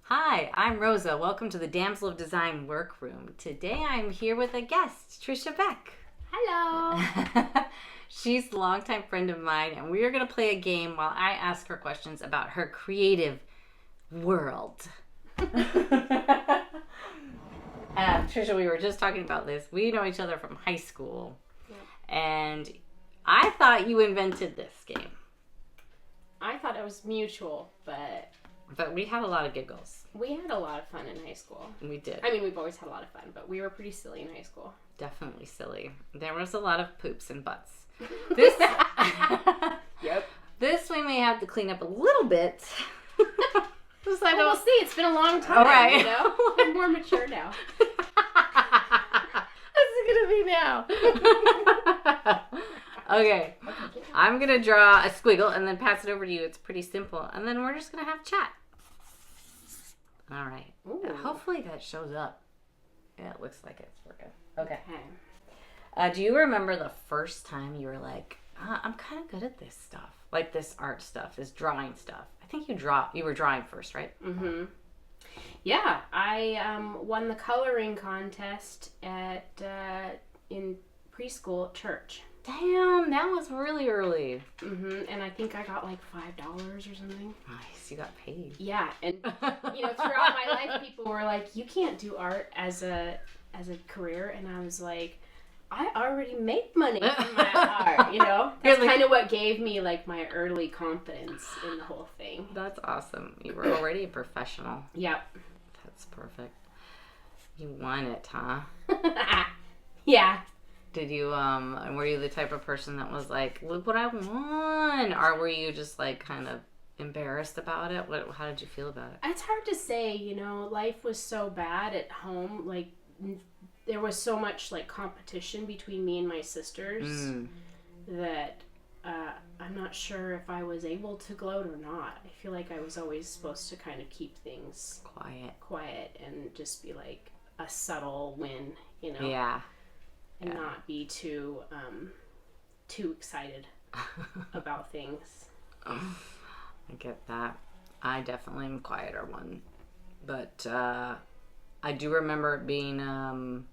Hi, I'm Rosa. Welcome to the Damsel of Design Workroom. Today I'm here with a guest, Tricia Beck. Hello. She's a longtime friend of mine, and we are going to play a game while I ask her questions about her creative world. Tricia, we were just talking about this. We know each other from high school, and I thought you invented this game. I thought it was mutual, but we had a lot of giggles. we had a lot of fun in high school. We did. I mean, we've always had a lot of fun, but we were pretty silly in high school. Definitely silly. There was a lot of poops and butts. This, Yep. This we may have to clean up a little bit. We'll see. It's been a long time. All right. You know? I'm more mature now. What's it gonna be now? Okay. I'm gonna draw a squiggle and then pass it over to you. It's pretty simple, and then we're just gonna have chat. All right. Ooh. Hopefully that shows up. Yeah, it looks like it's working. Okay. Okay. Do you remember the first time you were like, I'm kind of good at this stuff, like this art stuff, this drawing stuff? I think you were drawing first, right? Mm-hmm. Yeah, I won the coloring contest at in preschool at church. Damn, that was really early. Mm-hmm. And I think I got like $5 or something. Nice, you got paid. Yeah, and throughout my life, people were like, "You can't do art as a career," and I was like, "I already make money from my art." That's kind of what gave me like my early confidence in the whole thing. That's awesome. You were already a professional. Yep. That's perfect. You won it, huh? Yeah. Did you were you the type of person that was like, look what I won? Or were you just like kind of embarrassed about it? How did you feel about it? It's hard to say, life was so bad at home. Like, there was so much like competition between me and my sisters that I'm not sure if I was able to gloat or not. I feel like I was always supposed to kind of keep things quiet and just be like a subtle win, Yeah. and not be too excited about things. I get that. I definitely am a quieter one, but I do remember it being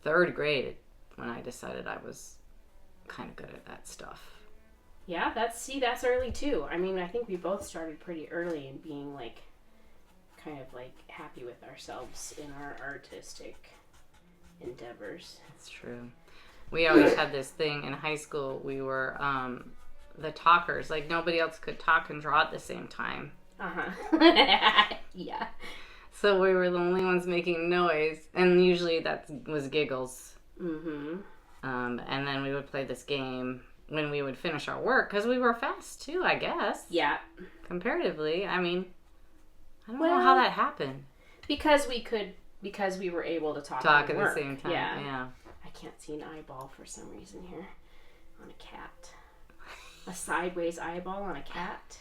third grade when I decided I was kind of good at that stuff. Yeah, that's early too. I mean, I think we both started pretty early in being like kind of like happy with ourselves in our artistic endeavors. That's true. We always had this thing in high school. We were the talkers. Like, nobody else could talk and draw at the same time. Uh-huh. Yeah. So we were the only ones making noise, and usually that was giggles. Mm-hmm. And then we would play this game when we would finish our work, because we were fast too, I guess. Yeah. Comparatively. I mean, I don't know how that happened. Because we were able to talk at work. The same time. Yeah. I can't see an eyeball for some reason here on a cat. A sideways eyeball on a cat.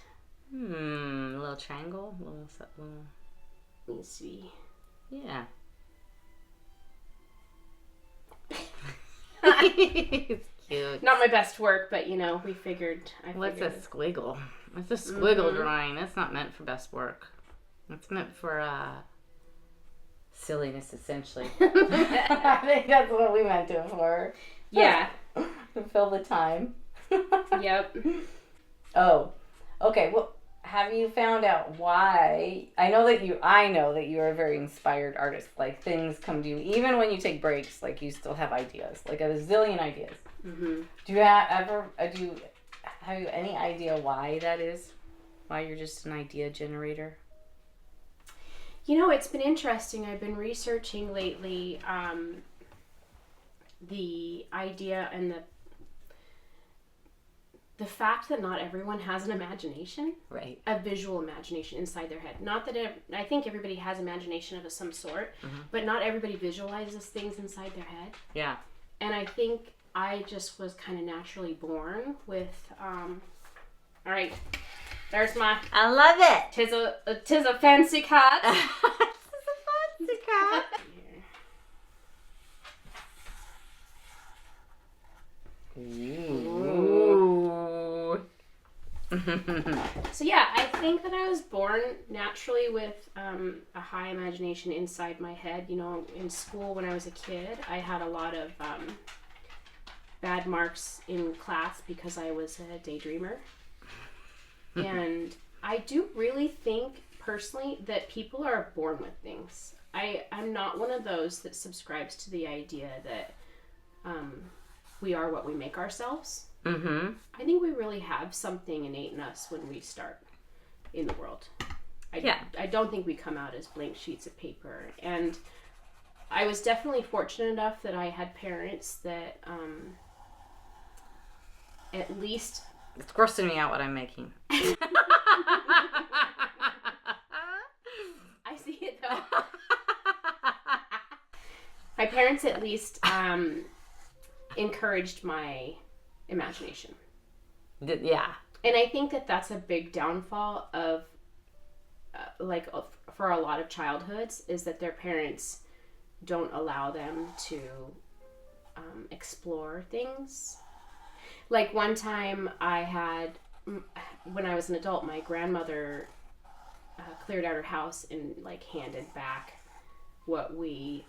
A little triangle, little. Let me see. Yeah. It's cute. Not my best work, but we figured. What's a squiggle? It's a squiggle drawing. That's not meant for best work. It's meant for silliness, essentially. I think that's what we meant it for. Yeah. To fill the time. Yep. Oh, okay. Well, have you found out why? I know that you are a very inspired artist. Like, things come to you even when you take breaks. Like, you still have ideas, like a zillion ideas. Mm-hmm. Do you have you any idea why that is? Why you're just an idea generator? It's been interesting. I've been researching lately the idea and the fact that not everyone has an imagination, right? A visual imagination inside their head. Not that I think everybody has imagination of some sort, but not everybody visualizes things inside their head. Yeah. And I think I just was kind of naturally born with. All right, there's my. I love it. Tis a fancy cat. This is a fancy cat. Ooh. So yeah, I think that I was born naturally with a high imagination inside my head. You know, in school when I was a kid, I had a lot of bad marks in class because I was a daydreamer. And I do really think personally that people are born with things. I'm not one of those that subscribes to the idea that we are what we make ourselves. Mm-hmm. I think we really have something innate in us when we start in the world. I don't think we come out as blank sheets of paper. And I was definitely fortunate enough that I had parents that at least... It's grossing me out what I'm making. I see it though. My parents at least encouraged my imagination. Yeah. And I think that that's a big downfall of for a lot of childhoods, is that their parents don't allow them to explore things. Like one time when I was an adult, my grandmother cleared out her house and like handed back what we,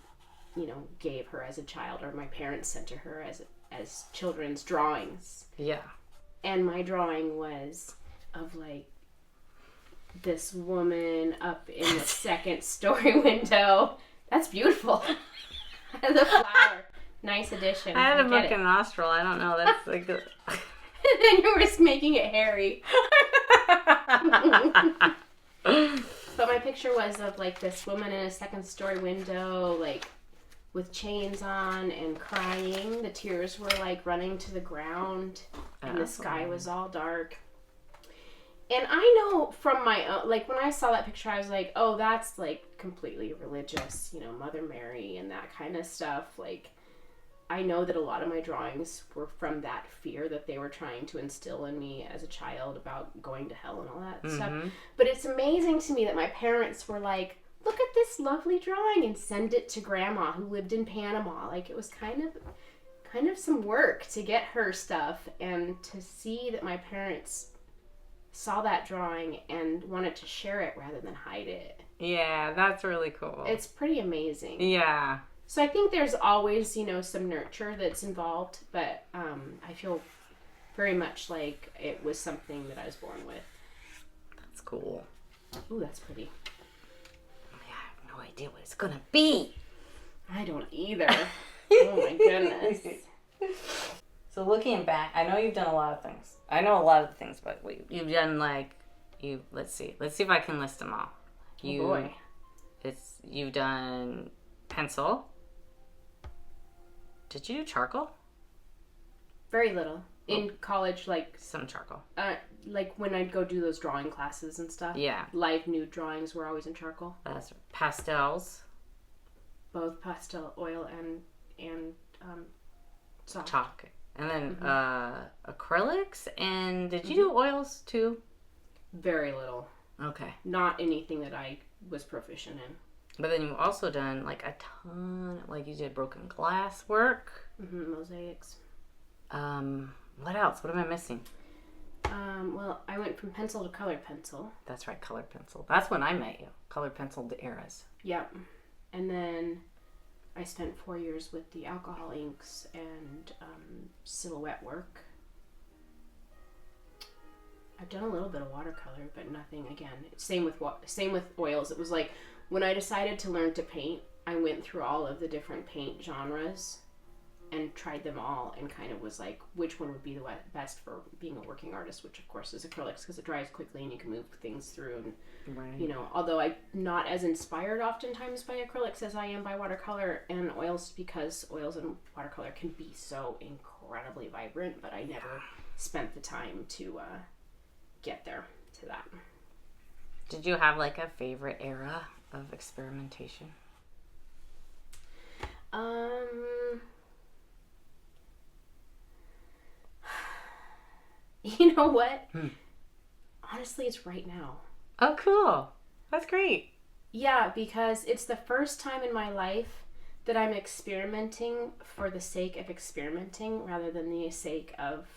gave her as a child, or my parents sent to her as children's drawings. Yeah. And my drawing was of like this woman up in the second story window. That's beautiful. The flower. Nice addition. I had a book and nostril. I don't know. That's like... And then you were just making it hairy. But my picture was of like this woman in a second story window, like with chains on and crying. The tears were like running to the ground, and the sky was all dark. And I know from my own, like when I saw that picture, I was like, oh, that's like completely religious, Mother Mary and that kind of stuff. Like, I know that a lot of my drawings were from that fear that they were trying to instill in me as a child about going to hell and all that stuff. But it's amazing to me that my parents were like, look at this lovely drawing, and send it to Grandma who lived in Panama. Like, it was kind of some work to get her stuff, and to see that my parents saw that drawing and wanted to share it rather than hide it. Yeah, that's really cool. It's pretty amazing. Yeah. So I think there's always, some nurture that's involved, but I feel very much like it was something that I was born with. That's cool. Ooh, that's pretty. I have no idea what it's gonna be. I don't either. Oh my goodness. So looking back, I know you've done a lot of things. I know a lot of things, but you've done let's see if I can list them all. Oh boy. You've done pencil. Did you do charcoal? Very little. In college, like... Some charcoal. Like when I'd go do those drawing classes and stuff. Yeah. Live nude drawings were always in charcoal. That's pastels. Both pastel, oil, and soft. Chalk. And then acrylics. And did you do oils too? Very little. Okay. Not anything that I was proficient in. But then you've also done like a ton, like you did broken glass work. Mosaics. What else? What am I missing? Well, I went from pencil to colored pencil. That's right, colored pencil. That's when I met you. Colored pencil to eras. Yep. And then I spent 4 years with the alcohol inks and silhouette work. I've done a little bit of watercolor, but nothing, again. Same with oils. It was like, when I decided to learn to paint, I went through all of the different paint genres and tried them all, and kind of was like, which one would be the best for being a working artist, which of course is acrylics, because it dries quickly and you can move things through. And right. Although I'm not as inspired oftentimes by acrylics as I am by watercolor and oils, because oils and watercolor can be so incredibly vibrant, but I never spent the time to get there to that. Did you have like a favorite era of experimentation? You know what? Honestly, it's right now. Oh, cool. That's great. Yeah, because it's the first time in my life that I'm experimenting for the sake of experimenting rather than the sake of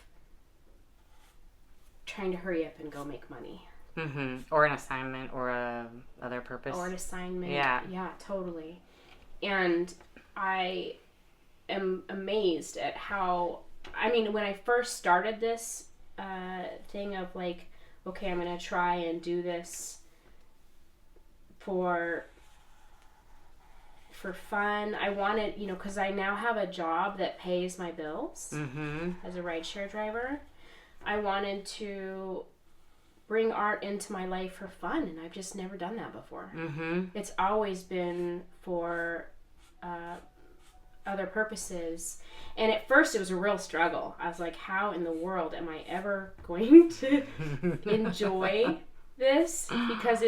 trying to hurry up and go make money. Mm-hmm. Or an assignment or a other purpose. Or an assignment. Yeah. Yeah, totally. And I am amazed at how, I mean, when I first started this thing of like, okay, I'm going to try and do this for fun. I wanted, you know, because I now have a job that pays my bills as a rideshare driver. I wanted to bring art into my life for fun, and I've just never done that before. It's always been for other purposes. And at first it was a real struggle. I was like, how in the world am I ever going to enjoy this? Because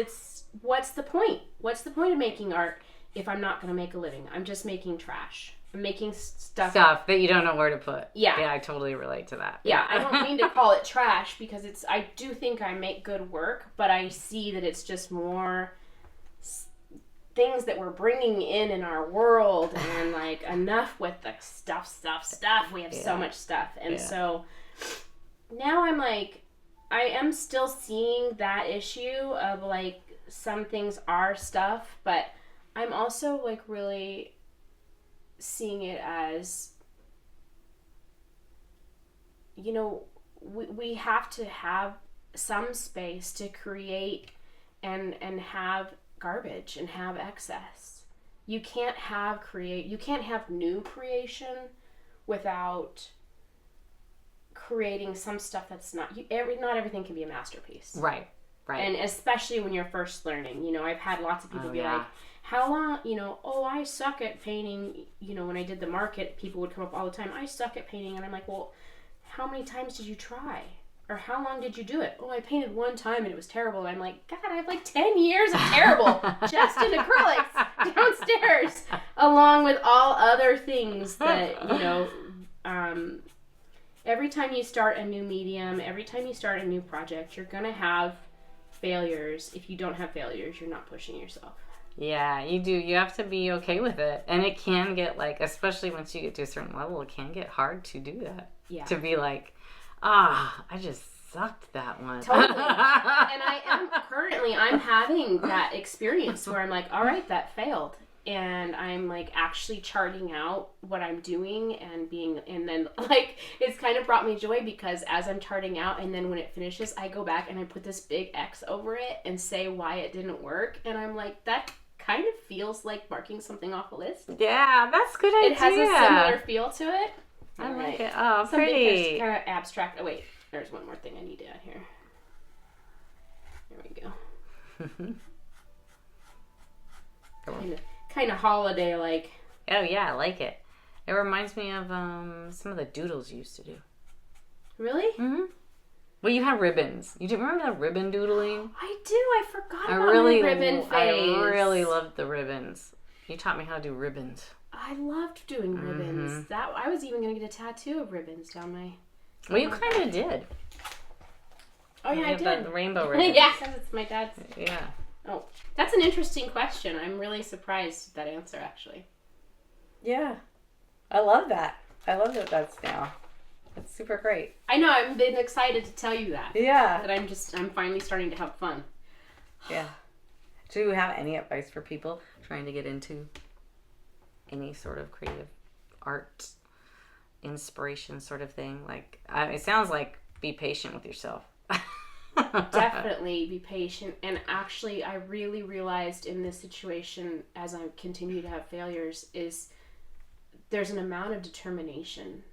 what's the point? What's the point of making art if I'm not going to make a living? I'm just making trash. I'm making stuff that you don't know where to put. Yeah. Yeah, I totally relate to that. Yeah, I don't mean to call it trash because I do think I make good work, but I see that it's just more things that we're bringing in our world, and like enough with the stuff. We have so much stuff. And so now I'm like, I am still seeing that issue of like some things are stuff, but I'm also like really seeing it as, you know, we have to have some space to create and have garbage and have excess. You can't have new creation without creating some stuff that's not everything can be a masterpiece. Right. And especially when you're first learning, you know, I've had lots of people be like, how long, you know, I suck at painting. You know, when I did the market, people would come up all the time, I suck at painting. And I'm like, well, how many times did you try? Or how long did you do it? Oh, I painted one time and it was terrible. And I'm like, God, I have like 10 years of terrible just in acrylics downstairs, along with all other things that, you know, every time you start a new medium, every time you start a new project, you're going to have failures. If you don't have failures, you're not pushing yourself. Yeah, you do. You have to be okay with it. And it can get like, especially once you get to a certain level, it can get hard to do that. Yeah. To be like, I just sucked that one. Totally. And I'm having that experience where I'm like, all right, that failed. And I'm like actually charting out what I'm doing and then like it's kind of brought me joy because as I'm charting out and then when it finishes, I go back and I put this big X over it and say why it didn't work. And I'm like, that kind of feels like marking something off a list. Yeah, that's a good idea. It has a similar feel to it. I like it. Oh, something pretty. kind of abstract. Oh, wait. There's one more thing I need to add here. There we go. Kind of holiday-like. Oh, yeah, I like it. It reminds me of some of the doodles you used to do. Really? Mm-hmm. Well, you had ribbons. You do remember the ribbon doodling? I do. I forgot about my ribbon phase. I really loved the ribbons. You taught me how to do ribbons. I loved doing ribbons. I was even going to get a tattoo of ribbons down my... Well, you kind of did. Oh, yeah, I did. The rainbow ribbons. Yeah, because it's my dad's. Yeah. Oh, that's an interesting question. I'm really surprised at that answer, actually. Yeah. I love that. I love that that's now. It's super great. I know. I've been excited to tell you that. Yeah. That I'm finally starting to have fun. Yeah. Do you have any advice for people trying to get into any sort of creative art inspiration sort of thing? Like, it sounds like be patient with yourself. Definitely be patient. And actually, I really realized in this situation, as I continue to have failures, is there's an amount of determination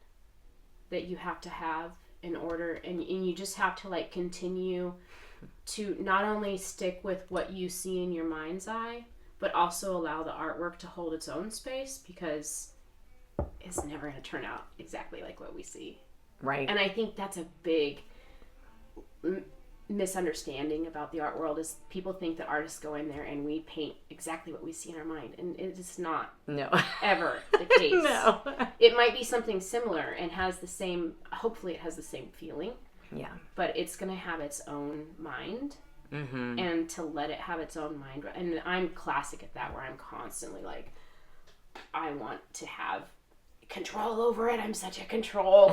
that you have to have in order, and you just have to like continue to not only stick with what you see in your mind's eye, but also allow the artwork to hold its own space, because it's never going to turn out exactly like what we see. Right. And I think that's a big misunderstanding about the art world, is people think that artists go in there and we paint exactly what we see in our mind, and it is not ever the case. No. It might be something similar and has the same, hopefully it has the same feeling, but it's going to have its own mind. And to let it have its own mind, and I'm classic at that, where I'm constantly like, I want to have control over it. I'm such a control.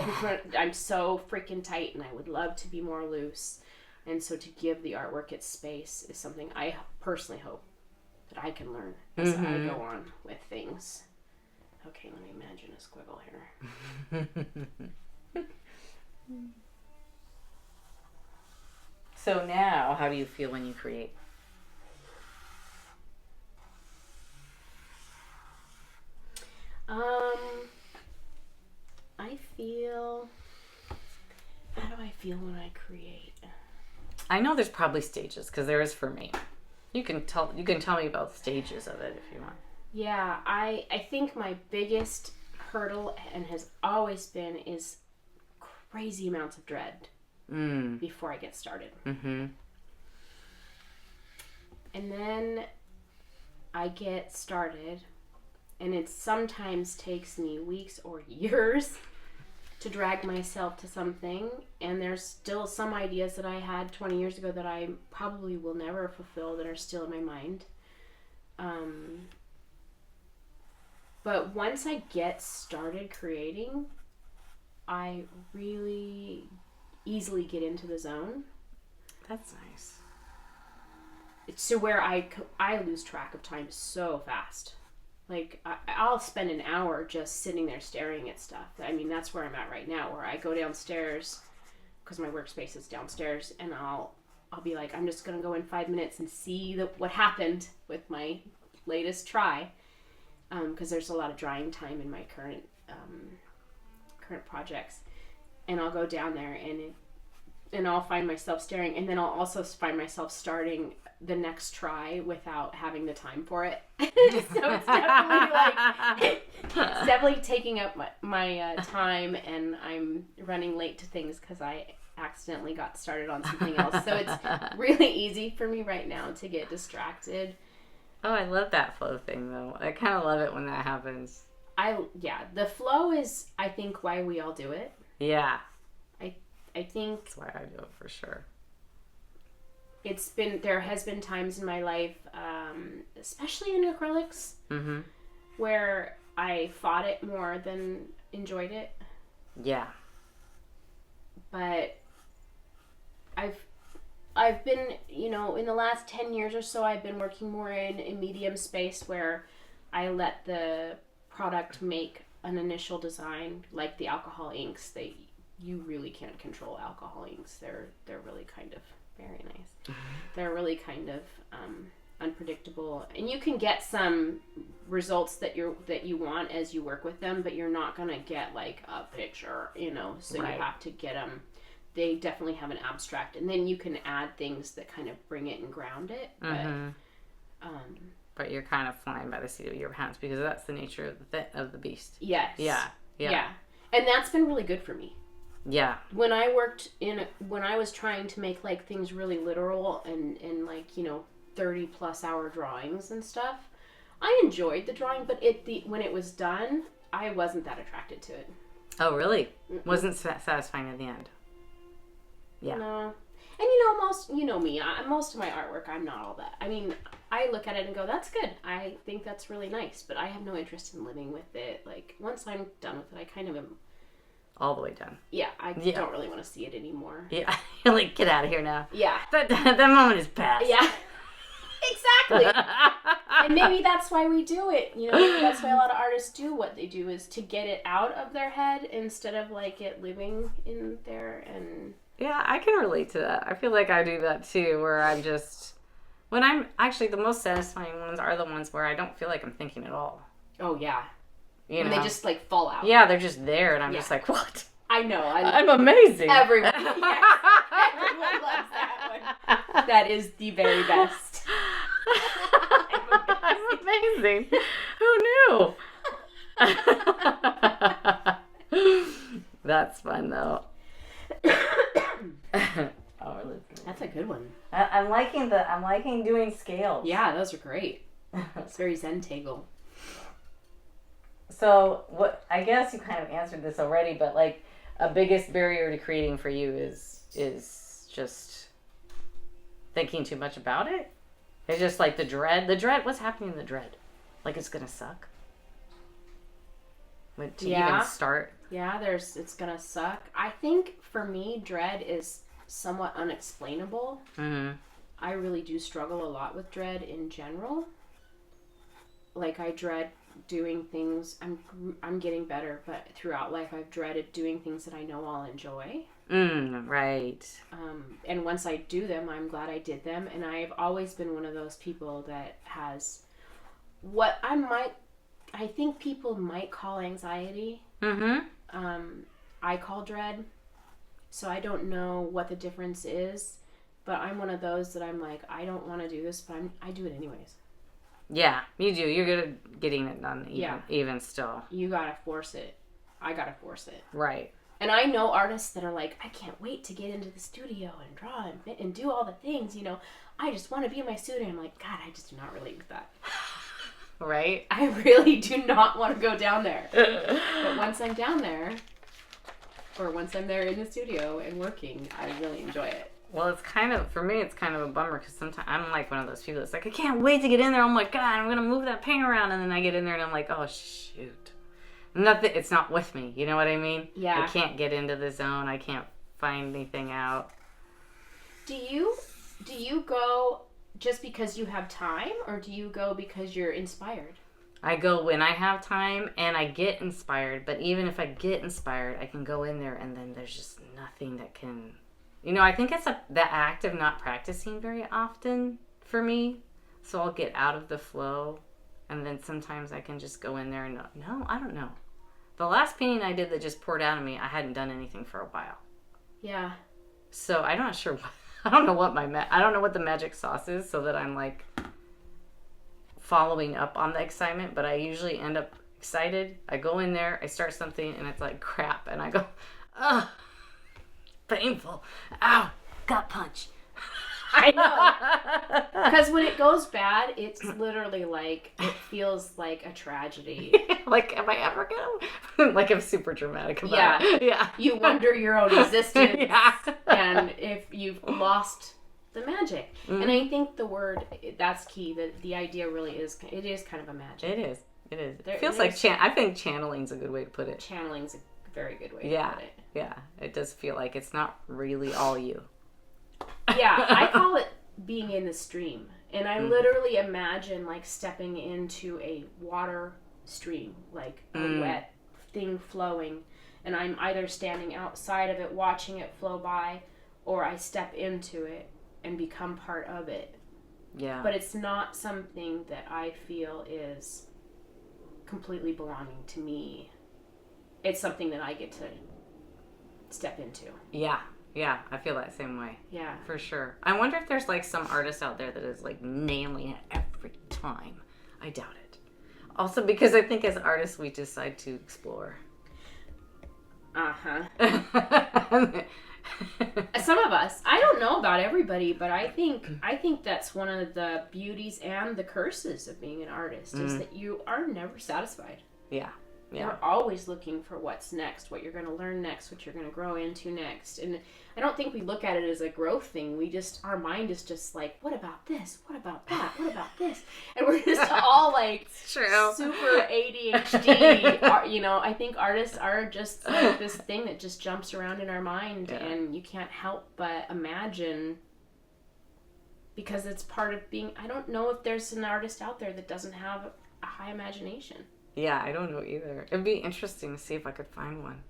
I'm so freaking tight, and I would love to be more loose. And so to give the artwork its space is something I personally hope that I can learn as I go on with things. Okay, let me imagine a squiggle here. So now, how do you feel when you create? How do I feel when I create? I know there's probably stages, because there is for me. You can tell me about stages of it if you want. Yeah, I think my biggest hurdle, and has always been, is crazy amounts of dread before I get started. Mm-hmm. And then I get started, and it sometimes takes me weeks or years to drag myself to something, and there's still some ideas that I had 20 years ago that I probably will never fulfill that are still in my mind. But once I get started creating, I really easily get into the zone. That's nice. It's to where I lose track of time so fast. Like, I'll spend an hour just sitting there staring at stuff. I mean, that's where I'm at right now, where I go downstairs, because my workspace is downstairs, and I'll be like, I'm just going to go in 5 minutes and see what happened with my latest try. Because there's a lot of drying time in my current projects. And I'll go down there, and I'll find myself staring, and then I'll also find myself starting the next try without having the time for it. So it's definitely taking up my time, and I'm running late to things because I accidentally got started on something else. So it's really easy for me right now to get distracted. Oh, I love that flow thing, though. I kind of love it when that happens. The flow is, I think, why we all do it. Yeah. I think that's why I do it, for sure. There has been times in my life, especially in acrylics, where I fought it more than enjoyed it. Yeah. But I've been, in the last 10 years or so, I've been working more in a medium space where I let the product make an initial design, like the alcohol inks. You really can't control alcohol inks. They're really kind of very nice. They're really kind of unpredictable, and you can get some results that you want as you work with them, but you're not gonna get like a picture, So right. You have to get them. They definitely have an abstract, and then you can add things that kind of bring it and ground it. But you're kind of flying by the seat of your pants, because that's the nature of the beast. Yes. Yeah. And that's been really good for me. Yeah. When I was trying to make like things really literal and like, 30 plus hour drawings and stuff, I enjoyed the drawing, but when it was done, I wasn't that attracted to it. Oh, really? Mm-mm. Wasn't satisfying at the end. Yeah. No. And most of my artwork, I'm not all that. I mean, I look at it and go, that's good. I think that's really nice, but I have no interest in living with it. Like, once I'm done with it, I kind of am all the way done. Yeah, I don't really want to see it anymore. Yeah, you're like, get out of here now. Yeah. That moment is past. Yeah. Exactly. And maybe that's why we do it. Maybe that's why a lot of artists do what they do, is to get it out of their head instead of like it living in there. And yeah, I can relate to that. I feel like I do that too, where when I'm actually, the most satisfying ones are the ones where I don't feel like I'm thinking at all. Oh yeah. And they just like fall out. Yeah, they're just there, and I'm just like, what? I know. I'm amazing. Everyone loves that one. That is the very best. I'm amazing. Who knew? That's fun, though. That's a good one. I'm liking doing scales. Yeah, those are great. It's very Zen-tagle. So, I guess you kind of answered this already, but like, a biggest barrier to creating for you is just thinking too much about it? It's just like the dread. What's happening in the dread? Like it's gonna suck? to even start. Yeah, it's gonna suck. I think for me, dread is somewhat unexplainable. Mm-hmm. I really do struggle a lot with dread in general. Like, I dread doing things. I'm getting better, but throughout life I've dreaded doing things that I know I'll enjoy. Right. And once I do them, I'm glad I did them. And I've always been one of those people that has what I think people might call anxiety. Mm-hmm. I call dread. So I don't know what the difference is, but I'm one of those that I'm like, I don't want to do this, but I do it anyways. Yeah, you do. You're good at getting it done, even still. You gotta force it. I gotta force it. Right. And I know artists that are like, I can't wait to get into the studio and draw and do all the things, you know. I just want to be in my studio. I'm like, God, I just do not relate with that. Right? I really do not want to go down there. But once I'm down there, or once I'm there in the studio and working, I really enjoy it. Well, it's kind of, for me, it's kind of a bummer because sometimes I'm like one of those people that's like, I can't wait to get in there. I'm like, God, I'm going to move that paint around. And then I get in there and I'm like, oh, shoot. Nothing, it's not with me. You know what I mean? Yeah. I can't get into the zone. I can't find anything out. Do you go just because you have time, or do you go because you're inspired? I go when I have time and I get inspired. But even if I get inspired, I can go in there and then there's just nothing that can... You know, I think it's the act of not practicing very often for me. So I'll get out of the flow. And then sometimes I can just go in there and no, I don't know. The last painting I did that just poured out of me, I hadn't done anything for a while. Yeah. So I'm not sure. I don't know what I don't know what the magic sauce is, so that I'm like following up on the excitement. But I usually end up excited. I go in there, I start something, and it's like crap, and I go, ugh, painful. Ow, gut punch. I know. Because when it goes bad, it's literally like, it feels like a tragedy. Like, am I ever gonna? Like, I'm super dramatic about it. Yeah. You wonder your own existence. Yeah. And if you've lost the magic. Mm-hmm. And I think the word, that's key. The idea really is, it is kind of a magic. It is. It feels like, I think channeling's a good way to put it. Channeling's a very good way to put it. Yeah. It does feel like it's not really all you. Yeah, I call it being in the stream. And I literally imagine like stepping into a water stream, like a wet thing flowing. And I'm either standing outside of it, watching it flow by, or I step into it and become part of it. Yeah. But it's not something that I feel is completely belonging to me. It's something that I get to step into. Yeah, I feel that same way. Yeah. For sure. I wonder if there's like some artist out there that is like nailing it every time. I doubt it. Also because I think as artists we decide to explore. Uh-huh. Some of us. I don't know about everybody, but I think that's one of the beauties and the curses of being an artist is that you are never satisfied. Yeah. You're always looking for what's next, what you're going to learn next, what you're going to grow into next. And I don't think we look at it as a growth thing. Our mind is just like, what about this? What about that? What about this? And we're just all like super ADHD. You know, I think artists are just like this thing that just jumps around in our mind and you can't help but imagine, because it's part of being, I don't know if there's an artist out there that doesn't have a high imagination. Yeah, I don't know either. It'd be interesting to see if I could find one.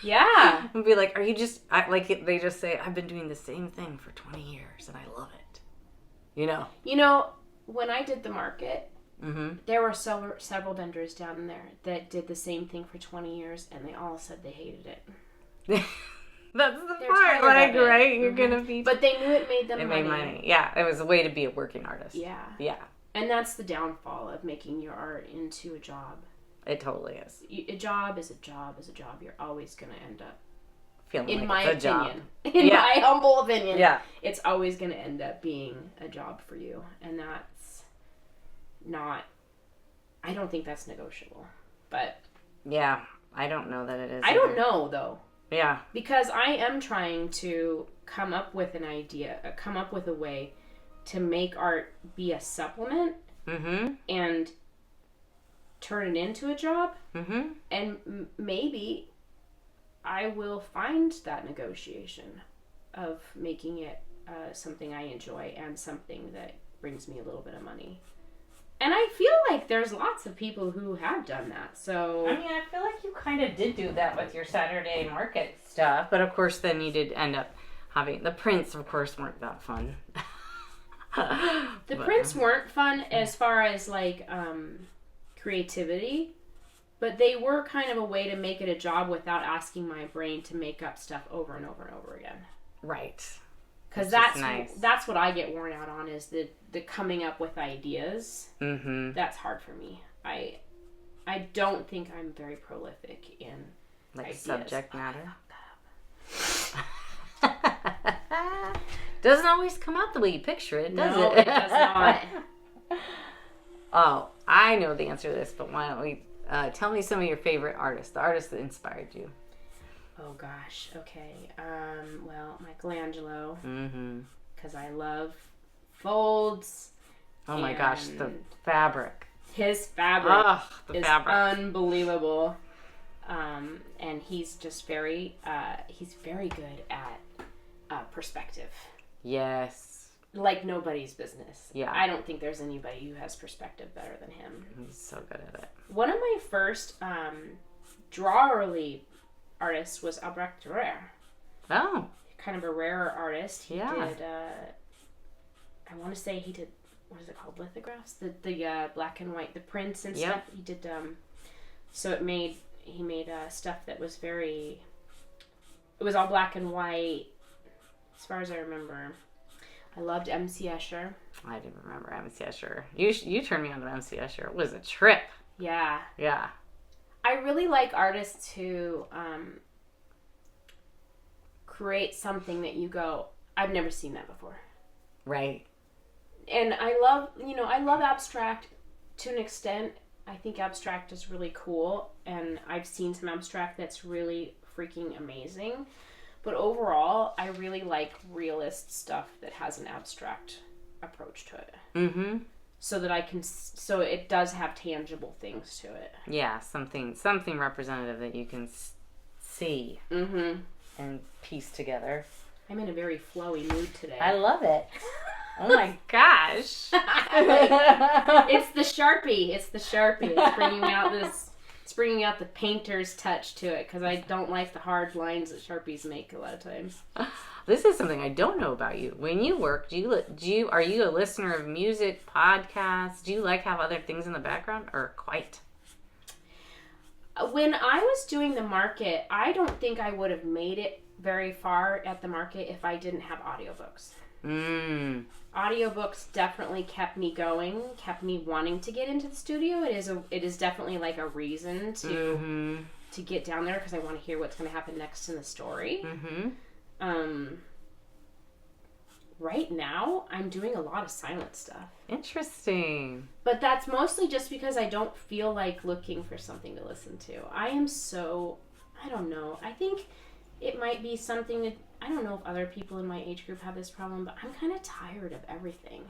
Yeah. And be like, are you just... they just say, I've been doing the same thing for 20 years and I love it. You know? You know, when I did the market, there were several vendors down there that did the same thing for 20 years and they all said they hated it. That's the part, like, right? You're gonna be... But they knew it made them money. It made money. Yeah, it was a way to be a working artist. Yeah. Yeah. And that's the downfall of making your art into a job. It totally is. A job is a job is a job. You're always going to end up, feeling in like my it's a opinion, job. in my humble opinion, it's always going to end up being a job for you. And that's not, I don't think that's negotiable. But. Yeah, I don't know that it is. I don't know, though. Yeah. Because I am trying to come up with an idea, come up with a way to make art be a supplement and turn it into a job. Mm-hmm. And maybe I will find that negotiation of making it something I enjoy and something that brings me a little bit of money. And I feel like there's lots of people who have done that. So I mean, I feel like you kind of did do that with your Saturday market stuff, but of course, then you did end up having the prints. Of course, weren't that fun. The prints weren't fun as far as like creativity, but they were kind of a way to make it a job without asking my brain to make up stuff over and over and over again. Right. Because that's what I get worn out on, is the coming up with ideas. Mm-hmm. That's hard for me. I don't think I'm very prolific in like ideas. Subject matter. Doesn't always come out the way you picture it, does No, it? it does not. Oh, I know the answer to this, but why don't we tell me some of your favorite artists, the artists that inspired you. Oh gosh, okay. Well, Michelangelo, because I love folds. Oh my gosh, the fabric. His fabric is fabric. unbelievable. And he's just very good at perspective. Yes. Like nobody's business. Yeah. I don't think there's anybody who has perspective better than him. He's so good at it. One of my first drawerly artists was Albrecht Dürer. Oh. Kind of a rarer artist. He did, I want to say he did, what is it called? Lithographs? The black and white, the prints and stuff. He did, so he made stuff that was it was all black and white, as far as I remember. I loved M.C. Escher. I didn't remember M.C. Escher. You turned me on to M.C. Escher. It was a trip. Yeah. Yeah. I really like artists who create something that you go, I've never seen that before. Right. And I love abstract to an extent. I think abstract is really cool, and I've seen some abstract that's really freaking amazing. But overall, I really like realist stuff that has an abstract approach to it. Mm-hmm. So it does have tangible things to it. Yeah, something representative that you can see and piece together. I'm in a very flowy mood today. I love it. Oh my gosh. It's the Sharpie. It's bringing out the painter's touch to it, because I don't like the hard lines that Sharpies make a lot of times. This is something I don't know about you. When you work, are you a listener of music, podcasts? Do you have other things in the background, or quite? When I was doing the market, I don't think I would have made it very far at the market if I didn't have audiobooks. Audiobooks definitely kept me going, kept me wanting to get into the studio. It is definitely like a reason to get down there, because I want to hear what's going to happen next in the story. Right now, I'm doing a lot of silent stuff. Interesting. But that's mostly just because I don't feel like looking for something to listen to. I don't know. I think it might be something that, I don't know if other people in my age group have this problem, but I'm kind of tired of everything.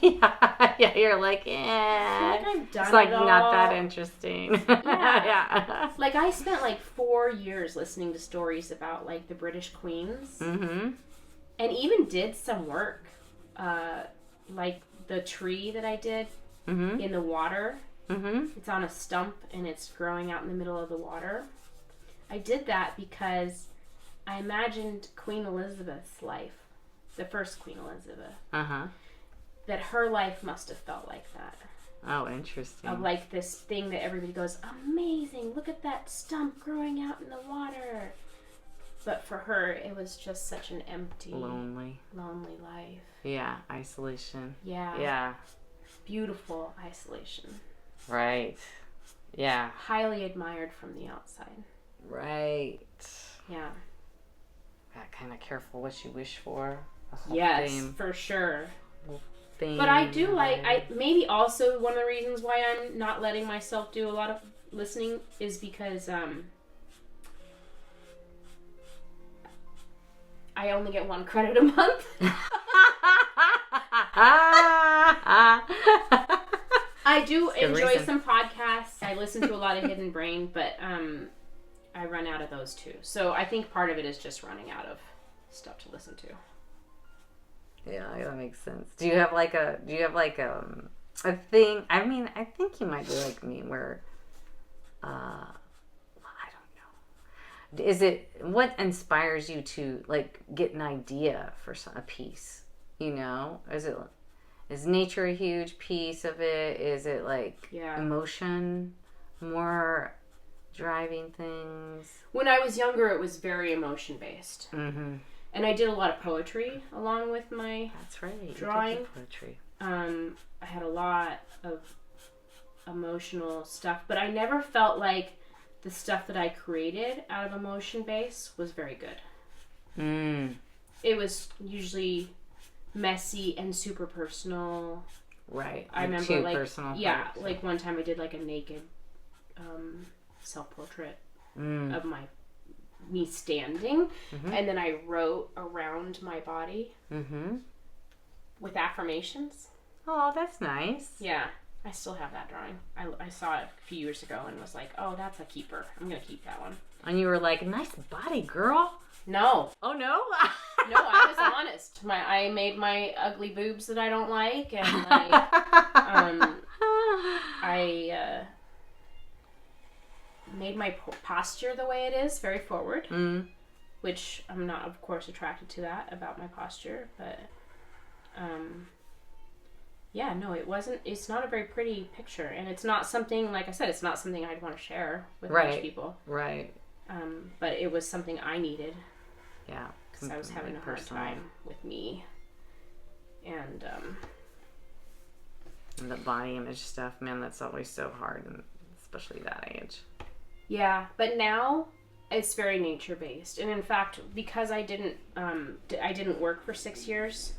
Yeah, you're like, I feel like I've done it's like it all. Not that interesting. Yeah. Like I spent like 4 years listening to stories about like the British queens, and even did some work, like the tree that I did in the water. It's on a stump and it's growing out in the middle of the water. I did that because I imagined Queen Elizabeth's life, the first Queen Elizabeth. That her life must have felt like that. Oh, interesting. Of like this thing that everybody goes, amazing, look at that stump growing out in the water. But for her, it was just such an empty, lonely life. Yeah, isolation. Yeah. Beautiful isolation. Right. Yeah. Highly admired from the outside. Right. Yeah. Got kind of careful what you wish for. Yes, for sure. Thing. But I do maybe also one of the reasons why I'm not letting myself do a lot of listening is because I only get 1 credit a month. I do enjoy reason. some podcasts. I listen to a lot of Hidden Brain, but I run out of those too. So I think part of it is just running out of stuff to listen to. Yeah, that makes sense. Do you have like a thing? I mean, I think you might be like me where, I don't know. Is it, what inspires you to like get an idea for a piece? You know, is nature a huge piece of it? Is it like emotion more driving things? When I was younger, it was very emotion based. Mm-hmm. And I did a lot of poetry along with my That's right. drawing. You did poetry. I had a lot of emotional stuff, but I never felt like the stuff that I created out of emotion base was very good. It was usually messy and super personal. Right. I remember too like personal. Like one time I did like a naked self-portrait of me standing, and then I wrote around my body with affirmations. Oh, that's nice. Yeah, I still have that drawing. I saw it a few years ago and was like, oh, that's a keeper. I'm gonna keep that one. And you were like, nice body, girl. No. Oh, no? No, I was honest. I made my ugly boobs that I don't like, and I made my posture the way it is, very forward, which I'm not, of course, attracted to that about my posture, but yeah, no, it's not a very pretty picture, and it's not something, like I said, it's not something I'd want to share with most people. Right. But it was something I needed. Yeah. Because I was having a hard time with me. And the body image stuff, man, that's always so hard, and especially that age. Yeah, but now it's very nature based, and in fact, because I didn't work for 6 years,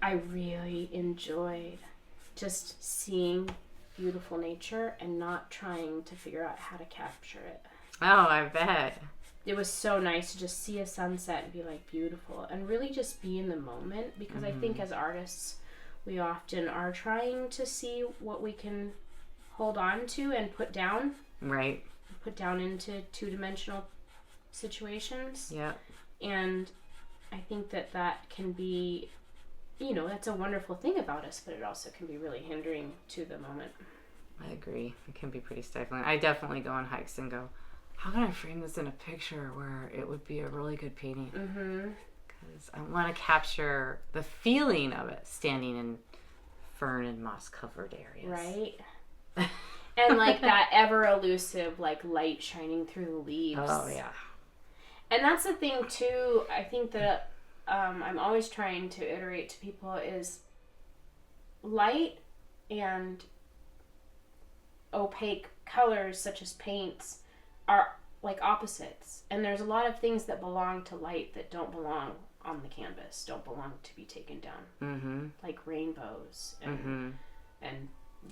I really enjoyed just seeing beautiful nature and not trying to figure out how to capture it. Oh, I bet. It was so nice to just see a sunset and be like, beautiful, and really just be in the moment, because I think as artists we often are trying to see what we can hold on to and put down. Right. Put down into two-dimensional situations. Yeah. And I think that can be, that's a wonderful thing about us, but it also can be really hindering to the moment. I agree. It can be pretty stifling. I definitely go on hikes and go, how can I frame this in a picture where it would be a really good painting? Because I want to capture the feeling of it standing in fern and moss covered areas. Right. And like that ever elusive like light shining through the leaves. Oh yeah. And that's the thing too, I think that I'm always trying to iterate to people is light and opaque colors such as paints are like opposites, and there's a lot of things that belong to light that don't belong on the canvas, don't belong to be taken down, like rainbows and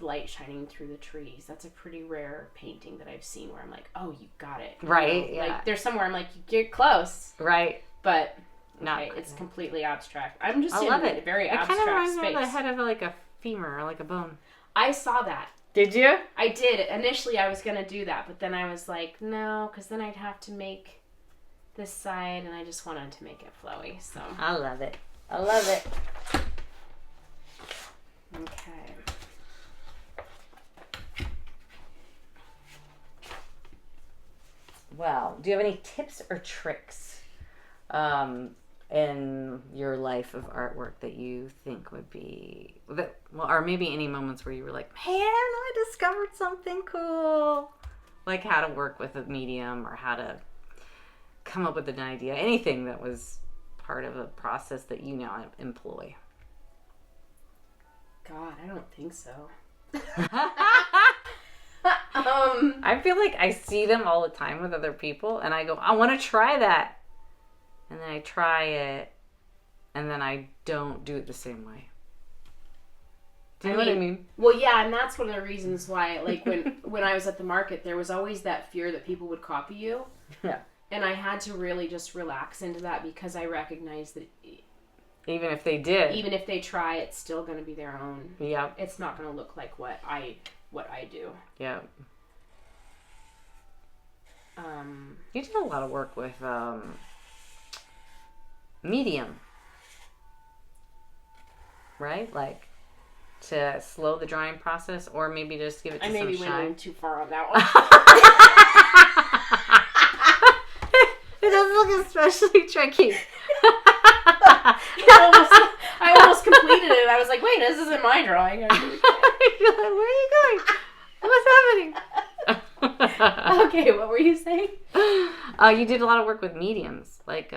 light shining through the trees. That's a pretty rare painting that I've seen where I'm like, oh, you got it, right? Yeah. Like there's somewhere I'm like, you're close, right? But not it's completely abstract. I'm just I love it. Very it abstract kind of reminds space. me of the head of like a femur or like a bone. I saw that. Did you? I did. Initially, I was going to do that, but then I was like, no, because then I'd have to make this side, and I just wanted to make it flowy. So I love it. I love it. Okay. Well, do you have any tips or tricks in your life of artwork that you think would be or maybe any moments where you were like, man, I discovered something cool, like how to work with a medium or how to come up with an idea, anything that was part of a process that you now employ? God, I don't think so. I feel like I see them all the time with other people, and I go, I want to try that. And then I try it, and then I don't do it the same way. Do you know what I mean? Well, yeah, and that's one of the reasons why, like, when I was at the market, there was always that fear that people would copy you. Yeah. And I had to really just relax into that because I recognized that Even if they did. Even if they try, it's still going to be their own. Yep. It's not going to look like what I do. Yep. You did a lot of work with medium, right? Like to slow the drying process, or maybe just give it to some shine. I maybe went too far on that one. It does look especially tricky. I almost completed it. I was like, wait, this isn't my drawing. You're like, where are you going? What's happening? Okay, what were you saying? You did a lot of work with mediums, like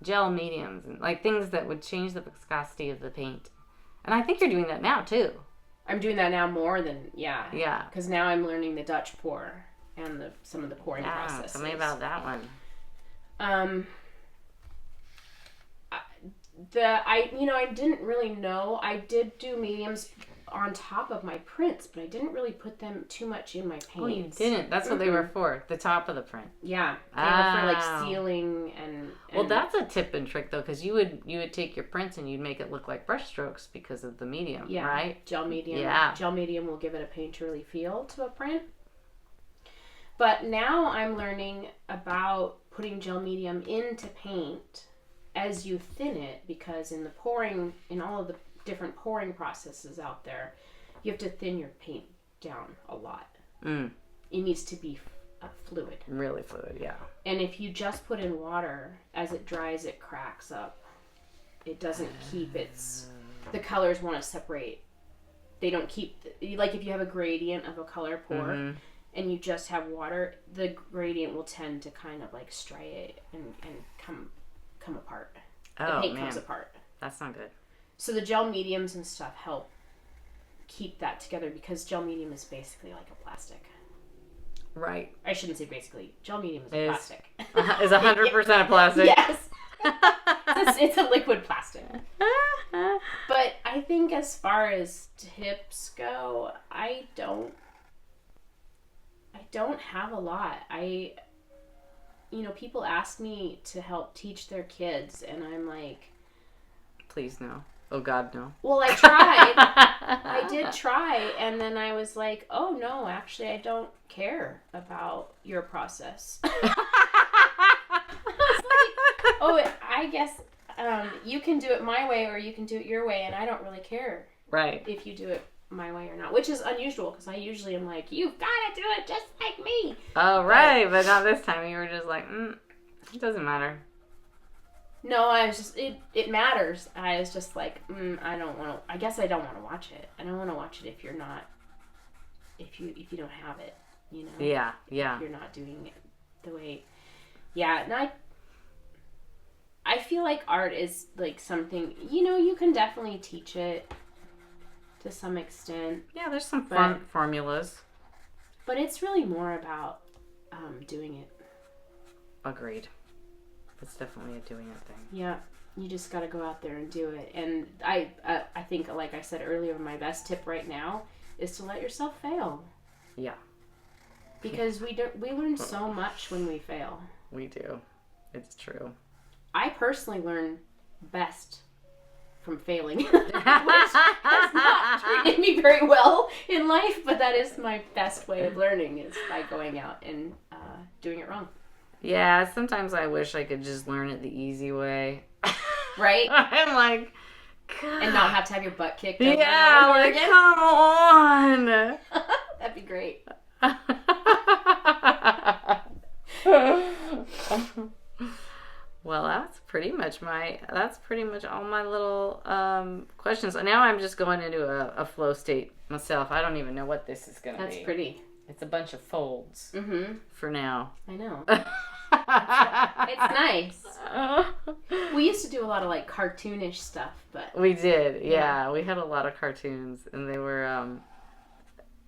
gel mediums, and like things that would change the viscosity of the paint. And I think you're doing that now too. I'm doing that now more than Yeah. Because now I'm learning the Dutch pour and some of the pouring processes. Tell me about that one. I didn't really know. I did do mediums on top of my prints, but I didn't really put them too much in my paints. Oh, you didn't? That's what they were for, the top of the print. Yeah, they were for like sealing and well, that's a tip and trick though, because you would take your prints and you'd make it look like brush strokes because of the medium, right? Gel medium. Yeah. Gel medium will give it a painterly feel to a print. But now I'm learning about putting gel medium into paint as you thin it, because in all of the different pouring processes out there, you have to thin your paint down a lot. It needs to be fluid. Really fluid, yeah. And if you just put in water, as it dries, it cracks up. It doesn't keep the colors want to separate. They don't keep, like if you have a gradient of a color pour, and you just have water, the gradient will tend to kind of like striate and come apart. The paint comes apart. That's not good. So the gel mediums and stuff help keep that together, because gel medium is basically like a plastic. Right. I shouldn't say basically. Gel medium is a plastic. Is 100% a plastic? Yes. It's a liquid plastic. But I think as far as tips go, I don't have a lot. People ask me to help teach their kids, and I'm like, please no. Oh God, no. Well, I tried. I did try, and then I was like, oh no, actually I don't care about your process. I was like, oh, I guess you can do it my way or you can do it your way, and I don't really care. Right. If you do it my way or not, which is unusual, because I usually am like, you've got to do it just like me. Oh, right, but not this time. You were just like, it doesn't matter. No, I was just, it matters. I was just like, I don't want to, I guess I don't want to watch it. I don't want to watch it if you're not, if you don't have it, Yeah. If you're not doing it the way, and I feel like art is like something, you can definitely teach it to some extent. Yeah, there's some formulas. But it's really more about doing it. Agreed. It's definitely a doing it thing. Yeah, you just got to go out there and do it. And I think, like I said earlier, my best tip right now is to let yourself fail. Yeah. Because we learn so much when we fail. We do. It's true. I personally learn best from failing, which has not treated me very well in life, but that is my best way of learning, is by going out and doing it wrong. Yeah, sometimes I wish I could just learn it the easy way. Right? I'm like, God. And not have to have your butt kicked. Yeah, like, come on. That'd be great. Well, that's pretty much all my little questions. Now I'm just going into a flow state myself. I don't even know what this is going to be. That's pretty. It's a bunch of folds for now. I know. It's nice. We used to do a lot of like cartoonish stuff, but we did. Yeah, we had a lot of cartoons, and they were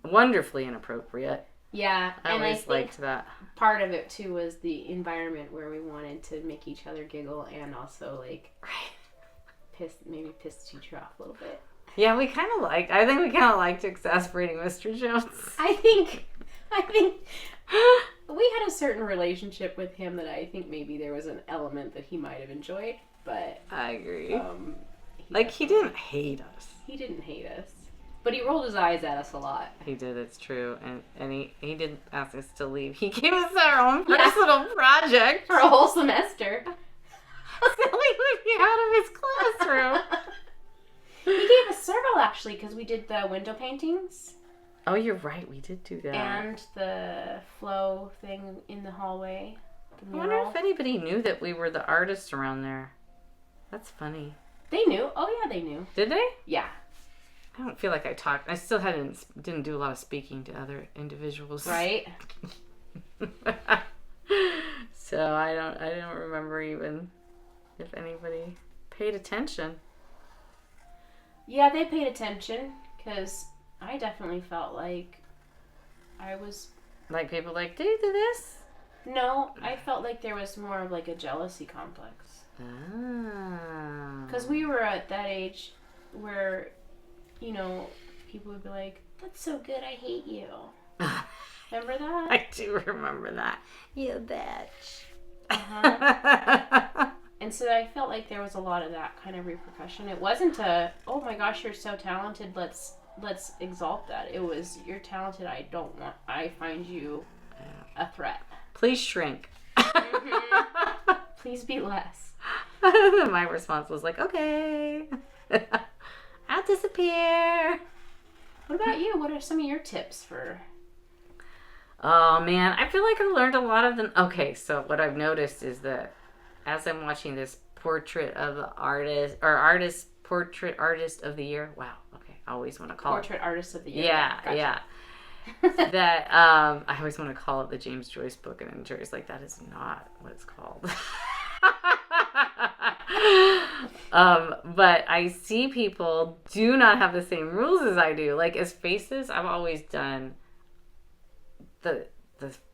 wonderfully inappropriate. Yeah, I always liked that. Part of it too was the environment where we wanted to make each other giggle and also like piss the teacher off a little bit. Yeah, I think we kind of liked exasperating Mr. Jones. I think we had a certain relationship with him that I think maybe there was an element that he might have enjoyed. but I agree. He definitely- didn't hate us. He didn't hate us, but he rolled his eyes at us a lot. He did, it's true. And he didn't ask us to leave. He gave us our own personal project. For a whole semester. So he would be out of his classroom. He gave us several, actually, because we did the window paintings. Oh, you're right. We did do that. And the flow thing in the hallway. I wonder if anybody knew that we were the artists around there. That's funny. They knew. Oh, yeah, they knew. Did they? Yeah. I don't feel like I talked. I still didn't do a lot of speaking to other individuals. Right? So I don't remember even if anybody paid attention. Yeah, they paid attention, because I definitely felt like I was... Like people like, do you do this? No, I felt like there was more of like a jealousy complex. Ah. Because we were at that age where, you know, people would be like, that's so good, I hate you. Remember that? I do remember that. You bitch. Uh-huh. And so I felt like there was a lot of that kind of repercussion. It wasn't oh my gosh, you're so talented, let's exalt that. It was, you're talented, I find you a threat. Please shrink. Mm-hmm. Please be less. My response was like, okay. I'll disappear. What about you? What are some of your tips for... Oh man, I feel like I learned a lot of them. Okay, so what I've noticed is that as I'm watching this portrait of the artist, or portrait artist of the year. Wow, okay, I always want to call Portrait artist of the year. Yeah, Gotcha. yeah. That I always want to call it the James Joyce book, and then Joy's like, that is not what it's called. But I see people do not have the same rules as I do. Like as faces, I've always done the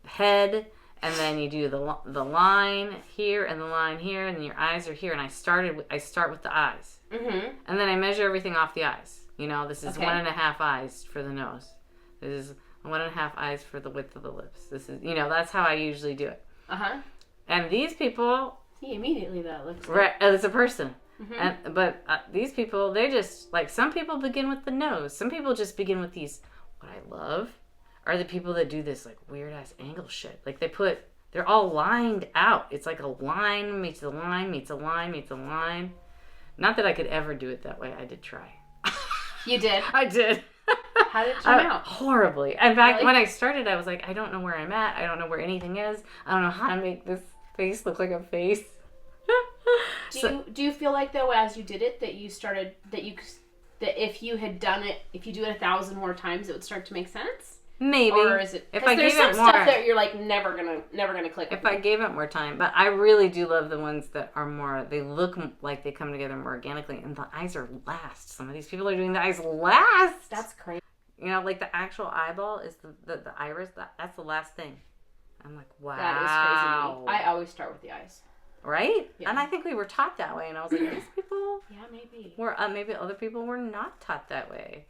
head, and then you do the line here and the line here, and then your eyes are here. And I start with the eyes, and then I measure everything off the eyes. You know, this is 1.5 eyes for the nose. This is 1.5 eyes for the width of the lips. This is, you know, that's how I usually do it. And these people, see, immediately that looks right? As a person. But these people, they just, like, some people begin with the nose. Some people just begin with these. What I love are the people that do this, like, weird-ass angle shit. Like, they're all lined out. It's like a line meets a line meets a line meets a line. Not that I could ever do it that way. I did try. You did? I did. How did it turn out? Horribly. In fact, when I started, I was like, I don't know where I'm at. I don't know where anything is. I don't know how to make this face look like a face. Do you feel like, though, as you did it, that if you had done it, if you do it 1,000 more times, it would start to make sense? Maybe. Or is it? If I there's gave some it more, stuff that you're like never gonna click. If I gave it more time, but I really do love the ones that are more. They look like they come together more organically, and the eyes are last. Some of these people are doing the eyes last. That's crazy. You know, like the actual eyeball is the iris. That's the last thing. I'm like, wow. That is crazy to me. I always start with the eyes. Right? Yeah. And I think we were taught that way, and I was like, these people. Yeah, maybe. Were maybe other people were not taught that way.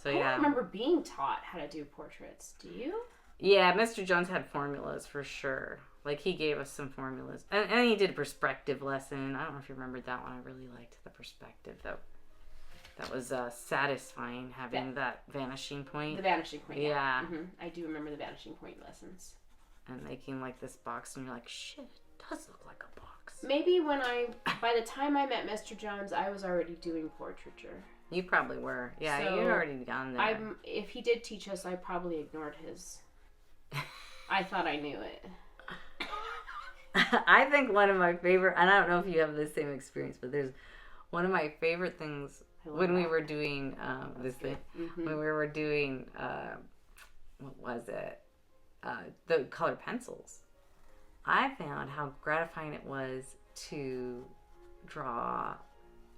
So I don't remember being taught how to do portraits. Do you? Yeah, Mr. Jones had formulas for sure. Like, he gave us some formulas. And he did a perspective lesson. I don't know if you remembered that one. I really liked the perspective. That was satisfying, having that vanishing point. The vanishing point, yeah. I do remember the vanishing point lessons. And making, like, this box, and you're like, shit, it does look like a box. Maybe by the time I met Mr. Jones, I was already doing portraiture. You probably were. Yeah, So, you'd already gone there. If he did teach us, I probably ignored his. I thought I knew it. I think one of my favorite, and I don't know if you have the same experience, but there's one of my favorite things when we were doing this thing, when we were doing, what was it? The colored pencils. I found how gratifying it was to draw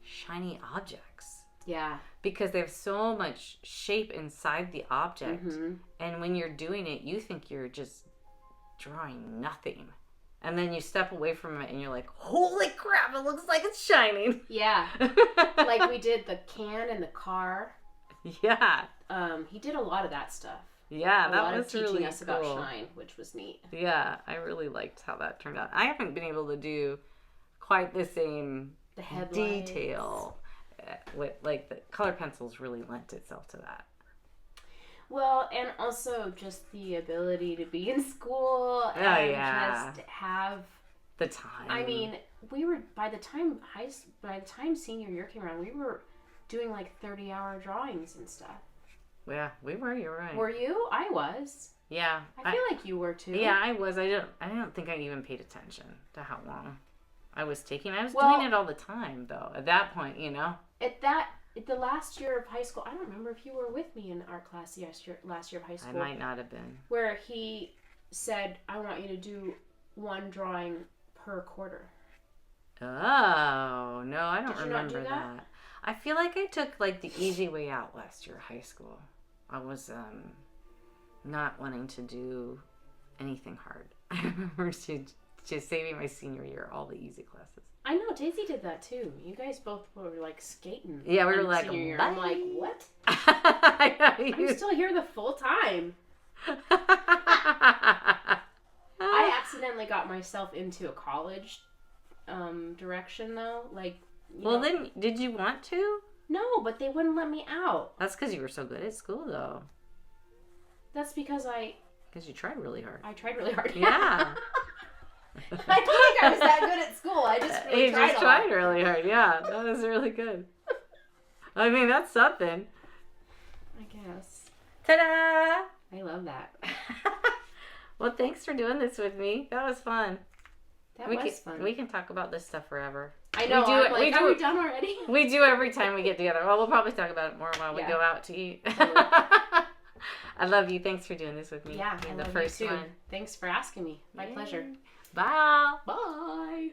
shiny objects. Yeah. Because they have so much shape inside the object. And when you're doing it, you think you're just drawing nothing. And then you step away from it and you're like, holy crap, it looks like it's shining. Yeah. Like we did the can and the car. Yeah. He did a lot of that stuff. Yeah, that was really cool. A lot of teaching us about shine, which was neat. Yeah, I really liked how that turned out. I haven't been able to do quite the same The headlights. detail. With like the color pencils really lent itself to that. Well, and also just the ability to be in school and just have the time. I mean, we were by the time senior year came around, we were doing like 30-hour drawings and stuff. Yeah, we were. You're right. Were you? I was. Yeah, I feel like you were too. Yeah, I was. I don't think I even paid attention to how long I was taking. I was Well, doing it all the time, though. At that point, you know. At the last year of high school, I don't remember if you were with me in art class last year of high school. I might not have been. Where he said, "I want you to do one drawing per quarter." Oh no, I don't remember not do that. I feel like I took like the easy way out last year of high school. I was not wanting to do anything hard. I remember just saving my senior year all the easy classes. I know, Daisy did that too. You guys both were like skating. Yeah, we were like, senior year. I'm like, what? I'm still here the full time. I accidentally got myself into a college direction though. Like, then did you want to? No, but they wouldn't let me out. That's because you were so good at school, though. That's because you tried really hard. I tried really hard. Yeah. I don't think I was that good at school. I just really tried really hard. Yeah, that was really good. I mean, that's something. I guess. Ta-da! I love that. Well, thanks for doing this with me. That was fun. That was fun. We can talk about this stuff forever. I know. Are we done already? We do every time we get together. Well, we'll probably talk about it more while we go out to eat. I love you. Thanks for doing this with me. Yeah, You're I the love first you too. one. Thanks for asking me. My pleasure. Bye. Bye.